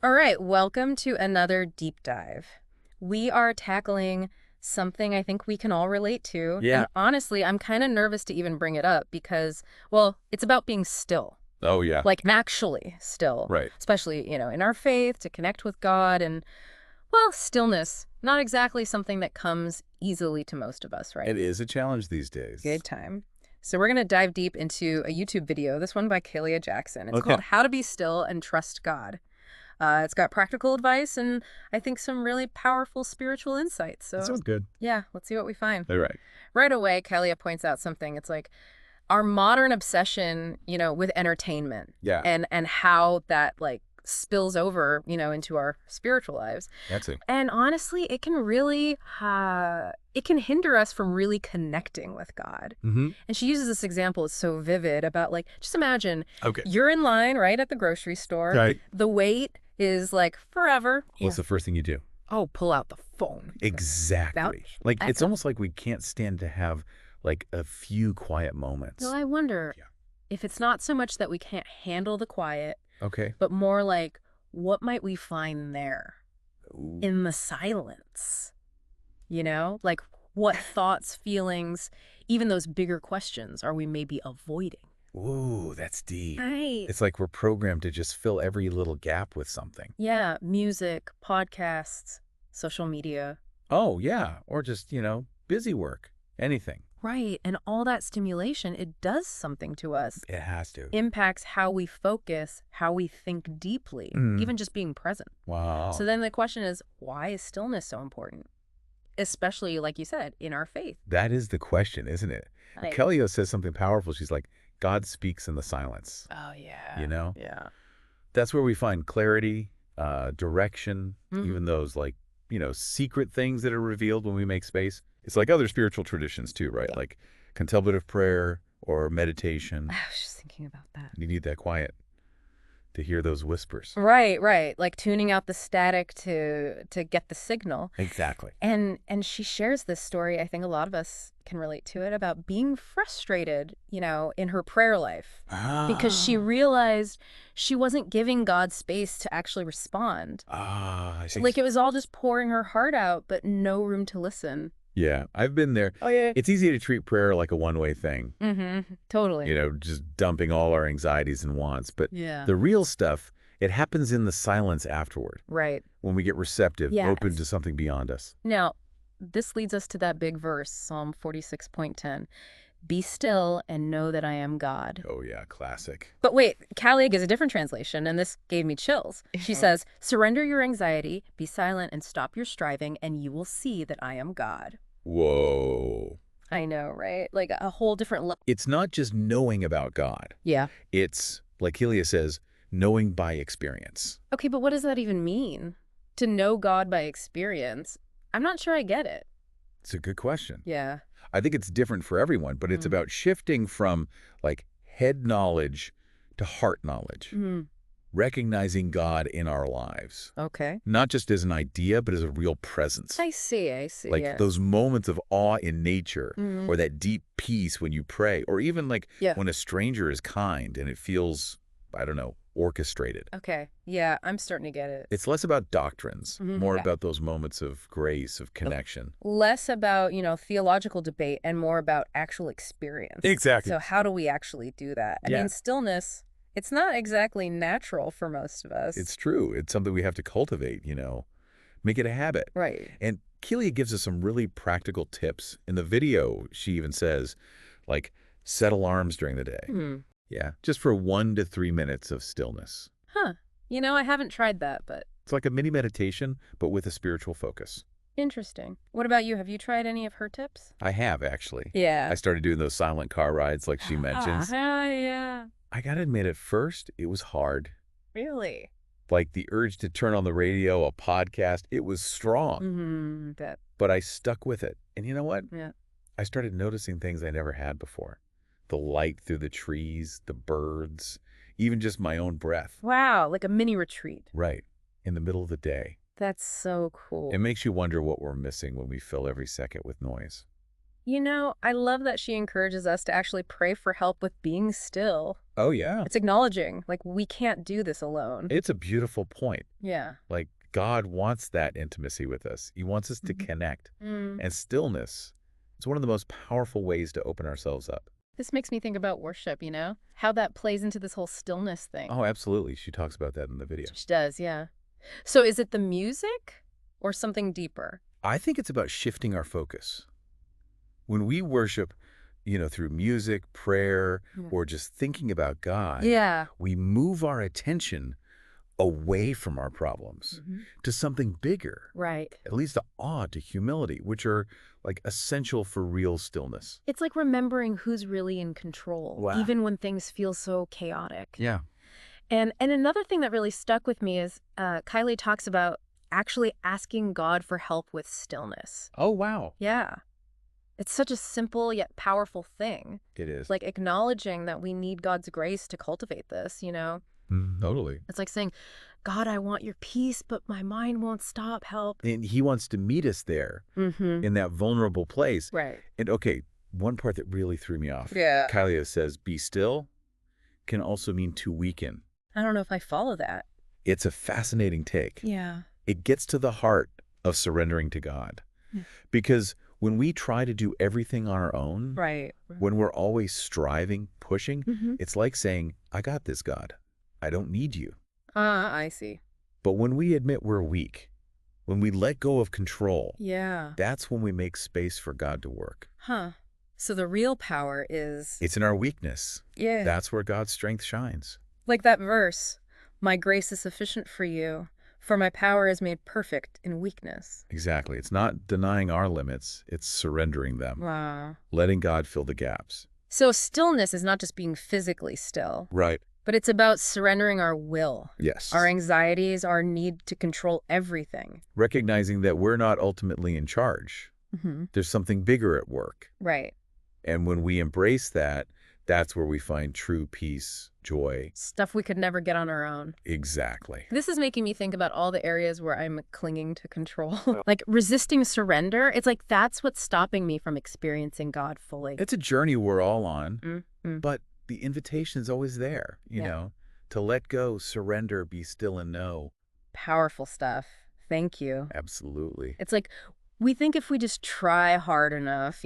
All right, welcome to another deep dive. We are tackling something I think we can all relate to. Yeah. And honestly, I'm kind of nervous to even bring it up because, well, it's about being still, Oh, yeah. like actually still, Right. especially, in our faith to connect with God. And, well, stillness, not exactly something that comes easily to most of us, right? It is a challenge these days. Good time. So we're going to dive deep into a YouTube video, this one by Kylia Jackson. It's Okay. called How to Be Still and Trust God. It's got practical advice and I think some really powerful spiritual insights. So That sounds good. yeah, let's see what we find. All right. Right away, Kalia points out something. It's like our modern obsession, with entertainment Yeah. and how that like spills over, into our spiritual lives. That's it. And honestly, it can really, it can hinder us from really connecting with God. Mm-hmm. And she uses this example, it's so vivid, about like, just imagine Okay. you're in line, right, at the grocery store. Right. The wait is like forever. What's the first thing you do? Oh, pull out the phone. Exactly. Like, it's almost like we can't stand to have, like, a few quiet moments. Well, I wonder Yeah. if it's not so much that we can't handle the quiet, Okay. but more like, what might we find there Ooh. in the silence? Like what thoughts, feelings, even those bigger questions are we maybe avoiding? Ooh, that's deep. Right. It's like we're programmed to just fill every little gap with something. Yeah, music, podcasts, social media. Oh, yeah. Or just, busy work. Anything. Right, and all that stimulation, it does something to us. It has to. Impacts how we focus, how we think deeply, even just being present. Wow. So then the question is, why is stillness so important? Especially, like you said, in our faith. That is the question, isn't it? Like, Kellyo says something powerful. She's like, God speaks in the silence. oh, yeah. You know? Yeah. That's where we find clarity, direction, Mhm. even those secret things that are revealed when we make space. It's like other spiritual traditions too, right? Yeah. Like contemplative prayer or meditation. I was just thinking about that. You need that quiet to hear those whispers. Right, right. Like tuning out the static to get the signal. Exactly. And she shares this story, I think a lot of us can relate to it, about being frustrated, in her prayer life. Because she realized she wasn't giving God space to actually respond. I see. Like it was all just pouring her heart out, but no room to listen. Yeah, I've been there. Oh, yeah. It's easy to treat prayer like a one-way thing. Mm-hmm. Totally. Just dumping all our anxieties and wants. But Yeah. the real stuff, it happens in the silence afterward, Right. when we get receptive, Yes. open to something beyond us. Now, this leads us to that big verse, Psalm 46:10. Be still and know that I am God. Oh, yeah, classic. But wait, Kalia gives a different translation, and this gave me chills. She says, surrender your anxiety, be silent, and stop your striving, and you will see that I am God. Whoa. I know, right? Like a whole different level. It's not just knowing about God. Yeah. It's, like Kylia says, knowing by experience. Okay, but what does that even mean? To know God by experience? I'm not sure I get it. It's a good question. Yeah. I think it's different for everyone, but it's about shifting from, like, head knowledge to heart knowledge. Recognizing God in our lives. Okay. Not just as an idea, but as a real presence. I see. Like Yeah. those moments of awe in nature, or that deep peace when you pray, or even like Yeah. when a stranger is kind and it feels, I don't know, orchestrated. Okay. Yeah, I'm starting to get it. It's less about doctrines, more Yeah. about those moments of grace, of connection. Less about, theological debate and more about actual experience. Exactly. So how do we actually do that? I Yeah. mean, stillness, it's not exactly natural for most of us. It's true. It's something we have to cultivate, make it a habit. Right. And Kylia gives us some really practical tips. In the video, she even says, like, set alarms during the day. Yeah, just for 1 to 3 minutes of stillness. Huh. I haven't tried that, but It's like a mini meditation, but with a spiritual focus. interesting. What about you? Have you tried any of her tips? I have, actually. Yeah. I started doing those silent car rides like she mentions. Yeah. I gotta admit, at first, it was hard. Really? Like the urge to turn on the radio, a podcast, it was strong. Bet. But I stuck with it. And you know what? Yeah. I started noticing things I never had before. The light through the trees, the birds, even just my own breath. Wow, like a mini retreat. Right. In the middle of the day. That's so cool. It makes you wonder what we're missing when we fill every second with noise. I love that she encourages us to actually pray for help with being still. Oh, yeah. It's acknowledging, like, we can't do this alone. It's a beautiful point. Yeah. Like, God wants that intimacy with us. He wants us to Mhm. connect. Mm. And stillness is one of the most powerful ways to open ourselves up. This makes me think about worship, how that plays into this whole stillness thing. Oh, absolutely. She talks about that in the video. She does, yeah. So is it the music or something deeper? I think it's about shifting our focus. When we worship, through music, prayer, Yeah. or just thinking about God, Yeah. we move our attention away from our problems Mhm. to something bigger. Right. It leads to awe, to humility, which are like essential for real stillness. It's like remembering who's really in control, Wow. even when things feel so chaotic. Yeah. And another thing that really stuck with me is Kylie talks about actually asking God for help with stillness. Oh, wow. Yeah. It's such a simple yet powerful thing. It is. Like acknowledging that we need God's grace to cultivate this. Totally. It's like saying, God, I want your peace, but my mind won't stop. Help. And he wants to meet us there Mm-hmm. in that vulnerable place. Right. And okay, one part that really threw me off. Yeah. Kylia says, be still can also mean to weaken. I don't know if I follow that. It's a fascinating take. Yeah. It gets to the heart of surrendering to God. Yeah. Because when we try to do everything on our own, Right. when we're always striving, pushing, Mm-hmm. it's like saying, I got this, God. I don't need you. I see. But when we admit we're weak, when we let go of control, Yeah. that's when we make space for God to work. Huh. So the real power is... It's in our weakness. Yeah. That's where God's strength shines. Like that verse, my grace is sufficient for you, for my power is made perfect in weakness. Exactly. It's not denying our limits. It's surrendering them, Wow. letting God fill the gaps. So stillness is not just being physically still, Right. but it's about surrendering our will, Yes. our anxieties, our need to control everything. Recognizing that we're not ultimately in charge. Mm-hmm. There's something bigger at work. Right. And when we embrace that, that's where we find true peace, joy. Stuff we could never get on our own. Exactly. This is making me think about all the areas where I'm clinging to control. Like resisting surrender. It's like that's what's stopping me from experiencing God fully. It's a journey we're all on, Mm-hmm. but the invitation's always there, to let go, surrender, be still and know. Powerful stuff. Thank you. Absolutely. It's like we think if we just try hard enough,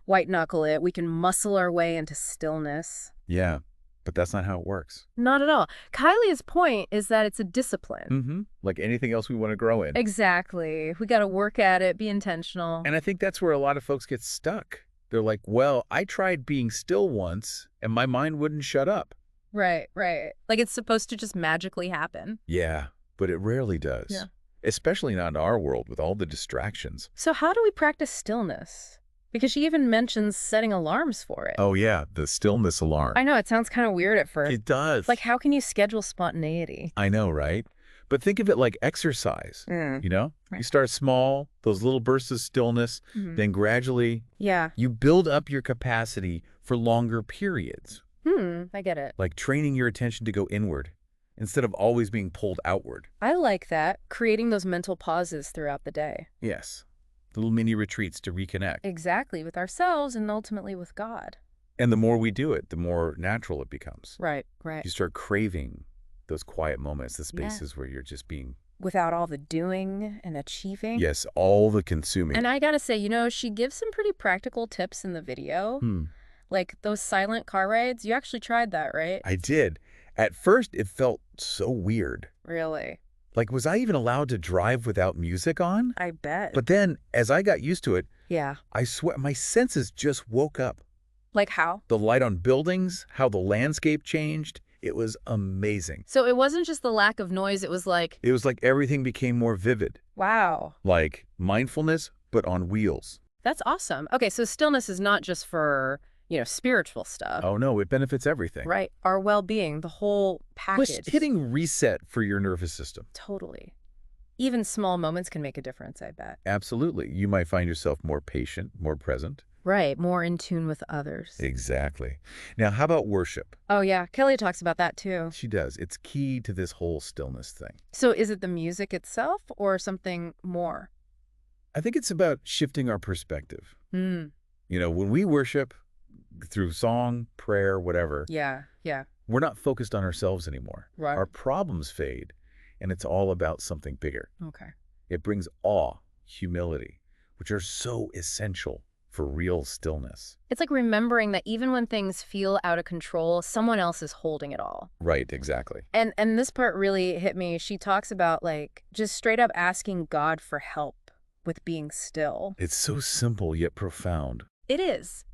white knuckle it, we can muscle our way into stillness. Yeah, but that's not how it works. Not at all. Kylie's point is that it's a discipline. Mm-hmm. Like anything else we want to grow in. Exactly. We got to work at it, be intentional. And I think that's where a lot of folks get stuck. They're like, well, I tried being still once and my mind wouldn't shut up. Right, right. Like it's supposed to just magically happen. Yeah, but it rarely does. Yeah. Especially not in our world with all the distractions. So how do we practice stillness? Because she even mentions setting alarms for it. Oh, yeah, the stillness alarm. I know, it sounds kind of weird at first. It does. Like, how can you schedule spontaneity? I know, right? But think of it like exercise, Right. You start small, those little bursts of stillness, Mhm. then gradually Yeah. you build up your capacity for longer periods, I get it. like training your attention to go inward instead of always being pulled outward. I like that, creating those mental pauses throughout the day. Yes, little mini retreats to reconnect. Exactly, with ourselves and ultimately with God. And the more we do it, the more natural it becomes. Right, right. You start craving those quiet moments, the spaces where you're just being... Without all the doing and achieving. Yes, all the consuming. And I gotta say, she gives some pretty practical tips in the video. Like those silent car rides. You actually tried that, right? I did. At first, it felt so weird. Really? Like, was I even allowed to drive without music on? I bet. But then, as I got used to it, yeah. I swear my senses just woke up. Like how? The light on buildings, how the landscape changed. It was amazing. So it wasn't just the lack of noise, it was like... It was like everything became more vivid. Wow. Like mindfulness, but on wheels. That's awesome. Okay, so stillness is not just for, spiritual stuff. Oh, no, it benefits everything. Right. Our well-being, the whole package. Plus, hitting reset for your nervous system. Totally. Even small moments can make a difference, I bet. Absolutely. You might find yourself more patient, more present. Right. More in tune with others. Exactly. Now, how about worship? Oh, yeah. Kylia talks about that, too. She does. It's key to this whole stillness thing. So is it the music itself or something more? I think it's about shifting our perspective. You know, when we worship through song, prayer, whatever, Yeah, yeah. we're not focused on ourselves anymore. Right. Our problems fade, and it's all about something bigger. Okay. It brings awe, humility, which are so essential for real stillness. It's like remembering that even when things feel out of control, someone else is holding it all. Right, exactly. And this part really hit me. She talks about like just straight up asking God for help with being still. It's so simple yet profound. It is.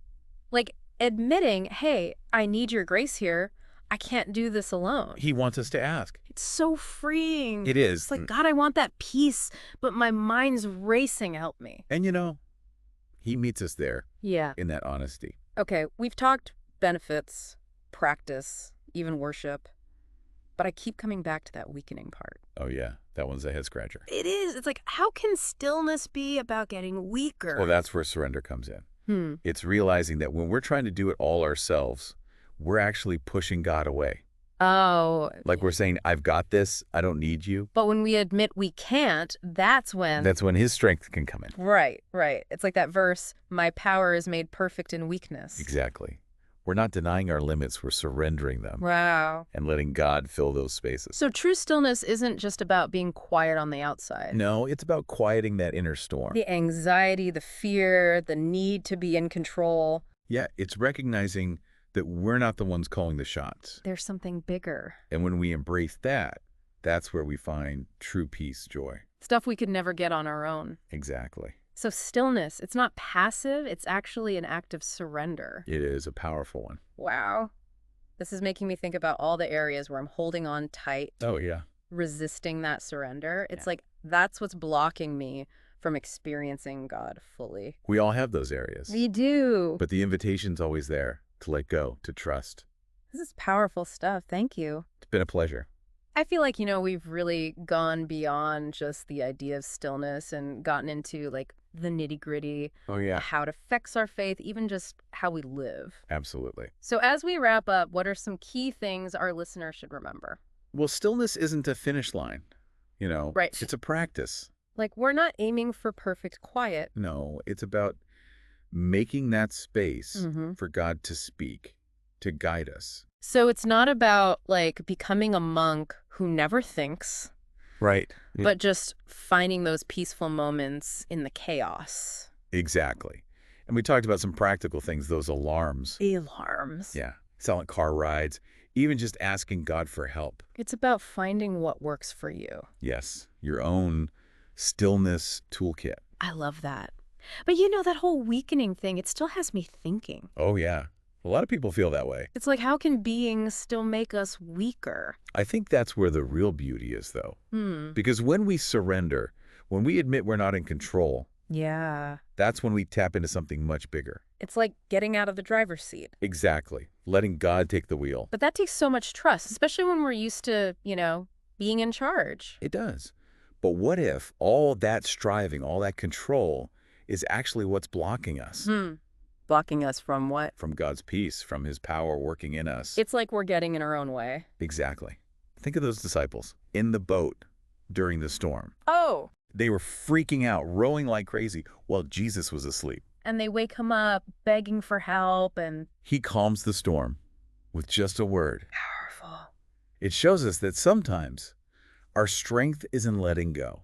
Like admitting, hey, I need your grace here. I can't do this alone. He wants us to ask. It's so freeing. It is. It's like, God, I want that peace, but my mind's racing. Help me. And you know, he meets us there Yeah. in that honesty. Okay, we've talked benefits, practice, even worship, but I keep coming back to that weakening part. Oh yeah, that one's a head scratcher. It is. It's like, how can stillness be about getting weaker? Well, that's where surrender comes in. Hmm. It's realizing that when we're trying to do it all ourselves, we're actually pushing God away. Oh. Like we're saying, I've got this, I don't need you. But when we admit we can't, that's when... That's when his strength can come in. Right, right. It's like that verse, my power is made perfect in weakness. Exactly. We're not denying our limits, we're surrendering them. Wow. And letting God fill those spaces. So true stillness isn't just about being quiet on the outside. No, it's about quieting that inner storm. The anxiety, the fear, the need to be in control. Yeah, it's recognizing that we're not the ones calling the shots. There's something bigger. And when we embrace that, that's where we find true peace, joy. Stuff we could never get on our own. Exactly. So stillness, it's not passive, it's actually an act of surrender. It is a powerful one. Wow. This is making me think about all the areas where I'm holding on tight, Oh, yeah. resisting that surrender. It's like that's what's blocking me from experiencing God fully. We all have those areas. We do. But the invitation's always there to let go, to trust. This is powerful stuff. Thank you. It's been a pleasure. I feel like, we've really gone beyond just the idea of stillness and gotten into like the nitty-gritty, Oh, yeah. how it affects our faith, even just how we live. Absolutely. So as we wrap up, what are some key things our listeners should remember? Well, stillness isn't a finish line. Right. It's a practice. Like, we're not aiming for perfect quiet. No, it's about making that space Mm-hmm. for God to speak, to guide us. So it's not about like becoming a monk who never thinks, Right. but just finding those peaceful moments in the chaos. Exactly. And we talked about some practical things, those alarms. Alarms. Yeah. Silent car rides, even just asking God for help. It's about finding what works for you. Yes. Your own stillness toolkit. I love that. But that whole weakening thing, it still has me thinking. Oh, yeah. A lot of people feel that way. It's like, how can being still make us weaker? I think that's where the real beauty is, though. Because when we surrender, when we admit we're not in control, Yeah. that's when we tap into something much bigger. It's like getting out of the driver's seat. Exactly. Letting God take the wheel. But that takes so much trust, especially when we're used to, being in charge. It does. But what if all that striving, all that control is actually what's blocking us? Blocking us from what? From God's peace, from his power working in us. It's like we're getting in our own way. Exactly. Think of those disciples in the boat during the storm. Oh. They were freaking out, rowing like crazy, while Jesus was asleep. And they wake him up, begging for help, and... He calms the storm with just a word. Powerful. It shows us that sometimes our strength is in letting go.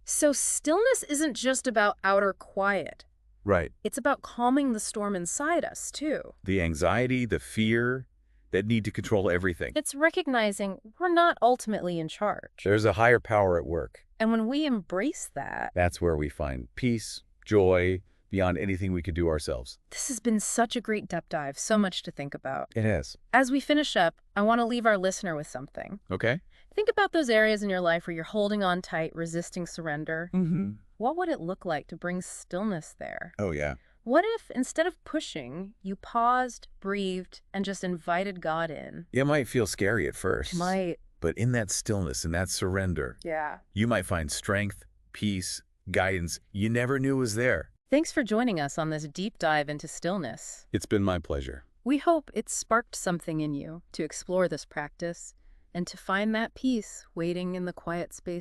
So stillness isn't just about outer quiet. Right. It's about calming the storm inside us, too. The anxiety, the fear, that need to control everything. It's recognizing we're not ultimately in charge. There's a higher power at work. And when we embrace that... That's where we find peace, joy, beyond anything we could do ourselves. This has been such a great depth dive, so much to think about. It has. As we finish up, I want to leave our listener with something. Okay. Think about those areas in your life where you're holding on tight, resisting surrender. Mm-hmm. What would it look like to bring stillness there? Oh, yeah. What if, instead of pushing, you paused, breathed, and just invited God in? It might feel scary at first. Might. But in that stillness, in that surrender, Yeah. you might find strength, peace, guidance you never knew was there. Thanks for joining us on this deep dive into stillness. It's been my pleasure. We hope it sparked something in you to explore this practice and to find that peace waiting in the quiet space